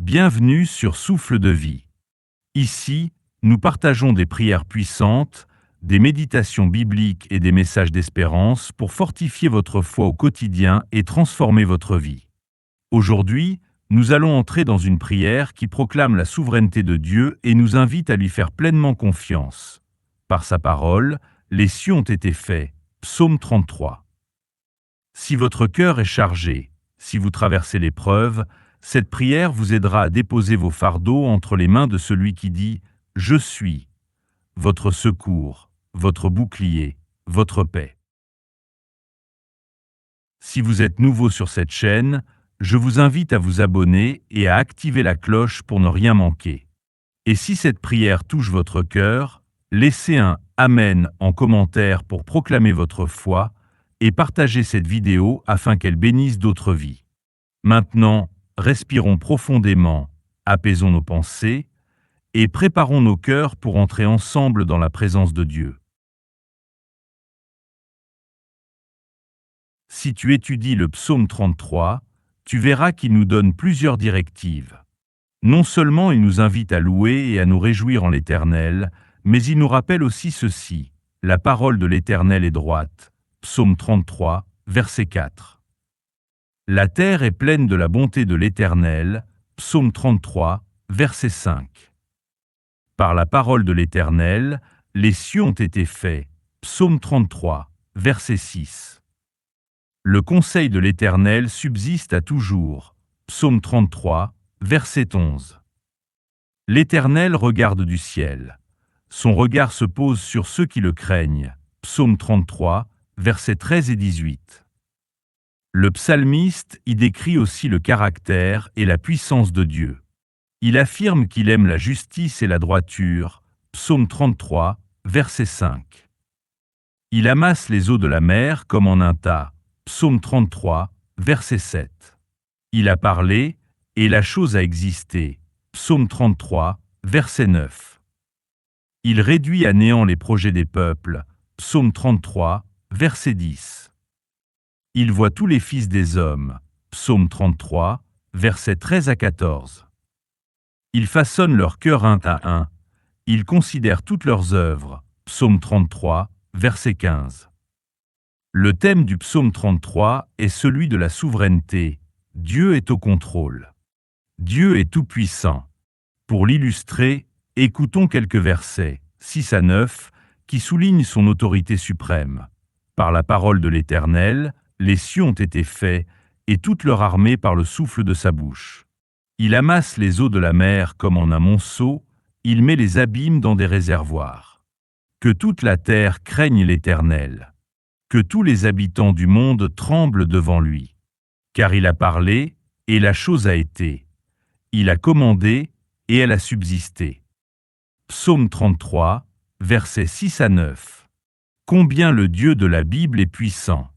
Bienvenue sur Souffle de vie. Ici, nous partageons des prières puissantes, des méditations bibliques et des messages d'espérance pour fortifier votre foi au quotidien et transformer votre vie. Aujourd'hui, nous allons entrer dans une prière qui proclame la souveraineté de Dieu et nous invite à lui faire pleinement confiance. Par sa parole, les cieux ont été faits. Psaume 33. Si votre cœur est chargé, si vous traversez l'épreuve, cette prière vous aidera à déposer vos fardeaux entre les mains de celui qui dit « Je suis », votre secours, votre bouclier, votre paix. Si vous êtes nouveau sur cette chaîne, je vous invite à vous abonner et à activer la cloche pour ne rien manquer. Et si cette prière touche votre cœur, laissez un « Amen » en commentaire pour proclamer votre foi et partagez cette vidéo afin qu'elle bénisse d'autres vies. Maintenant, respirons profondément, apaisons nos pensées et préparons nos cœurs pour entrer ensemble dans la présence de Dieu. Si tu étudies le psaume 33, tu verras qu'il nous donne plusieurs directives. Non seulement il nous invite à louer et à nous réjouir en l'Éternel, mais il nous rappelle aussi ceci: la parole de l'Éternel est droite. Psaume 33, verset 4. La terre est pleine de la bonté de l'Éternel. Psaume 33, verset 5. Par la parole de l'Éternel, les cieux ont été faits. Psaume 33, verset 6. Le conseil de l'Éternel subsiste à toujours. Psaume 33, verset 11. L'Éternel regarde du ciel. Son regard se pose sur ceux qui le craignent. Psaume 33, versets 13 et 18. Le psalmiste y décrit aussi le caractère et la puissance de Dieu. Il affirme qu'il aime la justice et la droiture. Psaume 33, verset 5. Il amasse les eaux de la mer comme en un tas. Psaume 33, verset 7. Il a parlé, et la chose a existé. Psaume 33, verset 9. Il réduit à néant les projets des peuples. Psaume 33, verset 10. Il voit tous les fils des hommes. Psaume 33, versets 13 à 14. Il façonne leur cœur un à un. Il considère toutes leurs œuvres. Psaume 33, verset 15. Le thème du psaume 33 est celui de la souveraineté. Dieu est au contrôle. Dieu est tout-puissant. Pour l'illustrer, écoutons quelques versets, 6 à 9, qui soulignent son autorité suprême. Par la parole de l'Éternel, les cieux ont été faits, et toute leur armée par le souffle de sa bouche. Il amasse les eaux de la mer comme en un monceau, il met les abîmes dans des réservoirs. Que toute la terre craigne l'Éternel. Que tous les habitants du monde tremblent devant lui. Car il a parlé, et la chose a été. Il a commandé, et elle a subsisté. Psaume 33, versets 6 à 9. Combien le Dieu de la Bible est puissant!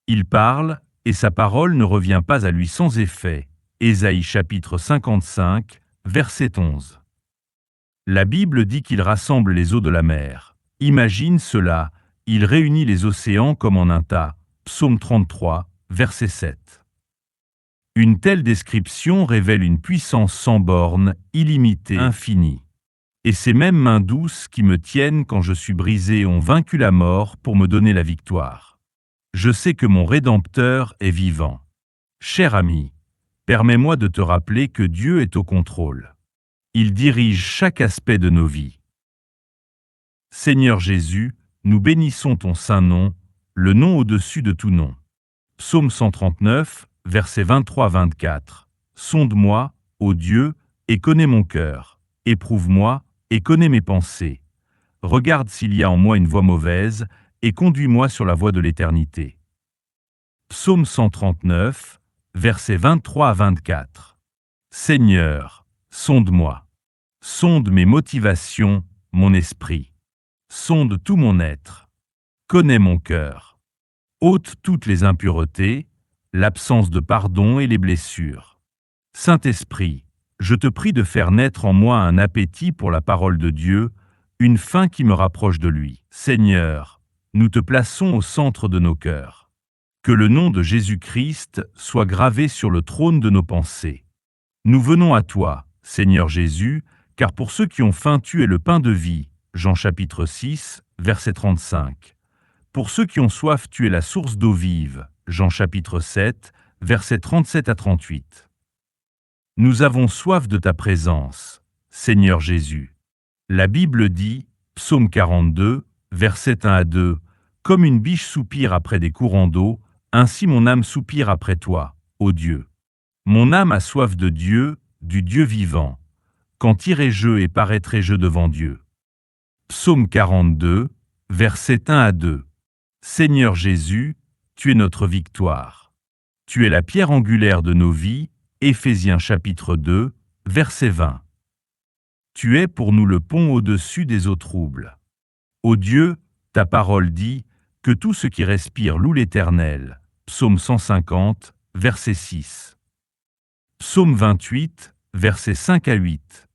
Il parle, et sa parole ne revient pas à lui sans effet. Ésaïe chapitre 55, verset 11. La Bible dit qu'il rassemble les eaux de la mer. Imagine cela, il réunit les océans comme en un tas. Psaume 33, verset 7. Une telle description révèle une puissance sans borne, illimitée, infinie. Et ces mêmes mains douces qui me tiennent quand je suis brisé ont vaincu la mort pour me donner la victoire. Je sais que mon Rédempteur est vivant. Cher ami, permets-moi de te rappeler que Dieu est au contrôle. Il dirige chaque aspect de nos vies. Seigneur Jésus, nous bénissons ton saint nom, le nom au-dessus de tout nom. Psaume 139, versets 23-24. Sonde-moi, ô Dieu, et connais mon cœur. Éprouve-moi, et connais mes pensées. Regarde s'il y a en moi une voie mauvaise, et conduis-moi sur la voie de l'éternité. Psaume 139, versets 23 à 24. Seigneur, sonde-moi. Sonde mes motivations, mon esprit. Sonde tout mon être. Connais mon cœur. Ôte toutes les impuretés, l'absence de pardon et les blessures. Saint-Esprit, je te prie de faire naître en moi un appétit pour la parole de Dieu, une faim qui me rapproche de lui. Seigneur, nous te plaçons au centre de nos cœurs. Que le nom de Jésus-Christ soit gravé sur le trône de nos pensées. Nous venons à toi, Seigneur Jésus, car pour ceux qui ont faim, tu es le pain de vie. Jean chapitre 6, verset 35. Pour ceux qui ont soif, tu es la source d'eau vive. Jean chapitre 7, versets 37 à 38. Nous avons soif de ta présence, Seigneur Jésus. La Bible dit, psaume 42, versets 1 à 2, « Comme une biche soupire après des courants d'eau, ainsi mon âme soupire après toi, ô Dieu. Mon âme a soif de Dieu, du Dieu vivant. Quand irai-je et paraîtrai-je devant Dieu ?» Psaume 42, versets 1 à 2. Seigneur Jésus, tu es notre victoire. Tu es la pierre angulaire de nos vies. Éphésiens chapitre 2, verset 20. Tu es pour nous le pont au-dessus des eaux troubles. Ô Dieu, ta parole dit, que tout ce qui respire loue l'Éternel. Psaume 150, verset 6. Psaume 28, versets 5 à 8.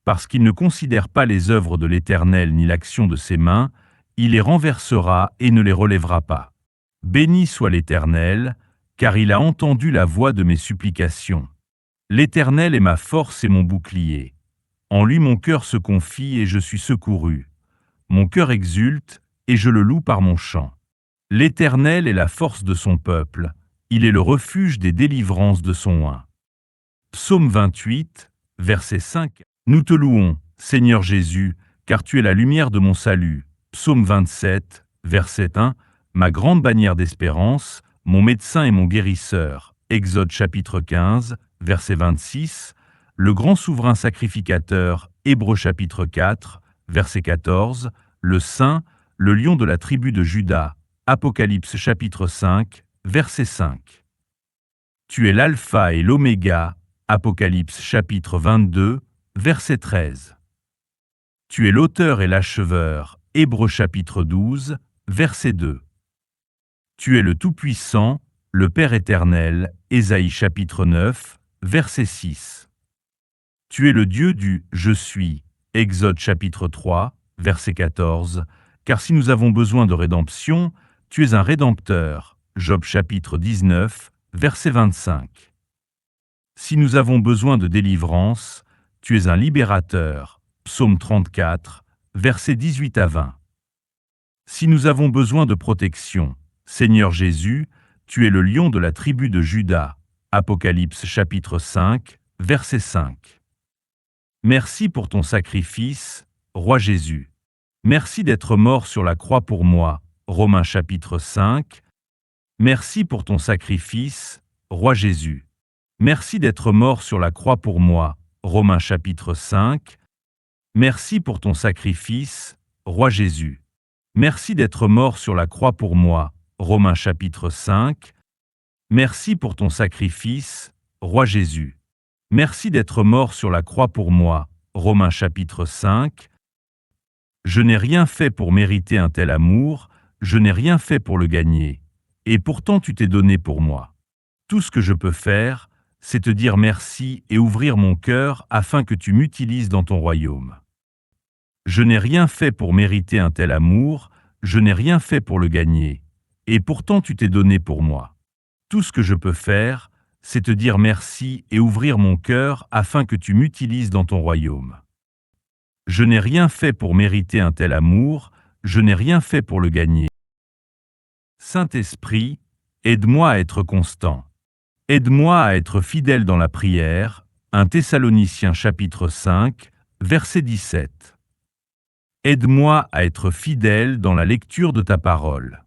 Parce qu'il ne considère pas les œuvres de l'Éternel ni l'action de ses mains, il les renversera et ne les relèvera pas. Béni soit l'Éternel, car il a entendu la voix de mes supplications. L'Éternel est ma force et mon bouclier. En lui mon cœur se confie et je suis secouru. Mon cœur exulte et je le loue par mon chant. L'Éternel est la force de son peuple, il est le refuge des délivrances de son oint. Psaume 28, verset 5. Nous te louons, Seigneur Jésus, car tu es la lumière de mon salut. Psaume 27, verset 1. Ma grande bannière d'espérance, mon médecin et mon guérisseur. Exode chapitre 15, verset 26. Le grand souverain sacrificateur. Hébreux chapitre 4, verset 14. Le saint, le lion de la tribu de Juda. Apocalypse chapitre 5, verset 5. Tu es l'alpha et l'oméga. Apocalypse chapitre 22, verset 13. Tu es l'auteur et l'acheveur. Hébreux chapitre 12, verset 2. Tu es le Tout-Puissant, le Père éternel. Ésaïe chapitre 9, verset 6. Tu es le Dieu du « Je suis ». Exode chapitre 3, verset 14. Car si nous avons besoin de rédemption, tu es un rédempteur. Job chapitre 19, verset 25. Si nous avons besoin de délivrance, tu es un libérateur. Psaume 34, versets 18 à 20. Si nous avons besoin de protection, Seigneur Jésus, tu es le lion de la tribu de Juda. Apocalypse chapitre 5, verset 5. Merci pour ton sacrifice, Roi Jésus. Merci d'être mort sur la croix pour moi. Romains chapitre 5. Merci pour ton sacrifice, Roi Jésus. Merci d'être mort sur la croix pour moi. Romains chapitre 5. Merci pour ton sacrifice, Roi Jésus. Merci d'être mort sur la croix pour moi. Romains chapitre 5. Merci pour ton sacrifice, Roi Jésus. Merci d'être mort sur la croix pour moi. Romains chapitre 5. Je n'ai rien fait pour mériter un tel amour, je n'ai rien fait pour le gagner. Et pourtant tu t'es donné pour moi. Tout ce que je peux faire, c'est te dire merci et ouvrir mon cœur afin que tu m'utilises dans ton royaume. Je n'ai rien fait pour mériter un tel amour, je n'ai rien fait pour le gagner. Et pourtant tu t'es donné pour moi. Tout ce que je peux faire, c'est te dire merci et ouvrir mon cœur afin que tu m'utilises dans ton royaume. Je n'ai rien fait pour mériter un tel amour, je n'ai rien fait pour le gagner. Saint-Esprit, aide-moi à être constant. Aide-moi à être fidèle dans la prière. 1 Thessaloniciens chapitre 5, verset 17. Aide-moi à être fidèle dans la lecture de ta parole.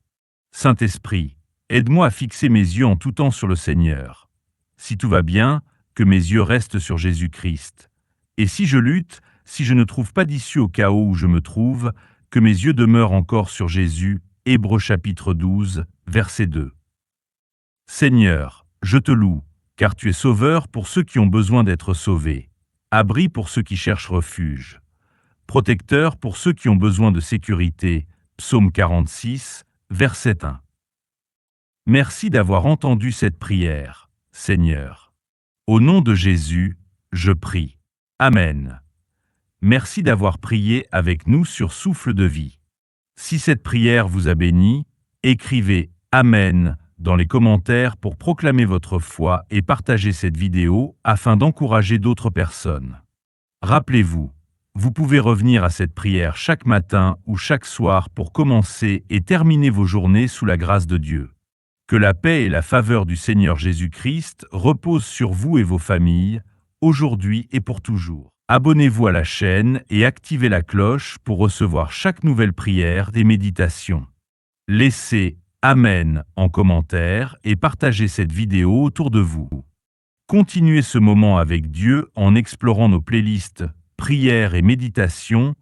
Saint-Esprit, aide-moi à fixer mes yeux en tout temps sur le Seigneur. Si tout va bien, que mes yeux restent sur Jésus-Christ. Et si je lutte, si je ne trouve pas d'issue au chaos où je me trouve, que mes yeux demeurent encore sur Jésus. Hébreux chapitre 12, verset 2. Seigneur, je te loue, car tu es sauveur pour ceux qui ont besoin d'être sauvés, abri pour ceux qui cherchent refuge, protecteur pour ceux qui ont besoin de sécurité. Psaume 46, verset 1. Merci d'avoir entendu cette prière, Seigneur. Au nom de Jésus, je prie. Amen. Merci d'avoir prié avec nous sur Souffle de vie. Si cette prière vous a béni, écrivez « Amen » dans les commentaires pour proclamer votre foi et partager cette vidéo afin d'encourager d'autres personnes. Rappelez-vous, vous pouvez revenir à cette prière chaque matin ou chaque soir pour commencer et terminer vos journées sous la grâce de Dieu. Que la paix et la faveur du Seigneur Jésus-Christ reposent sur vous et vos familles, aujourd'hui et pour toujours. Abonnez-vous à la chaîne et activez la cloche pour recevoir chaque nouvelle prière des méditations. Laissez Amen en commentaire et partagez cette vidéo autour de vous. Continuez ce moment avec Dieu en explorant nos playlists prières et méditations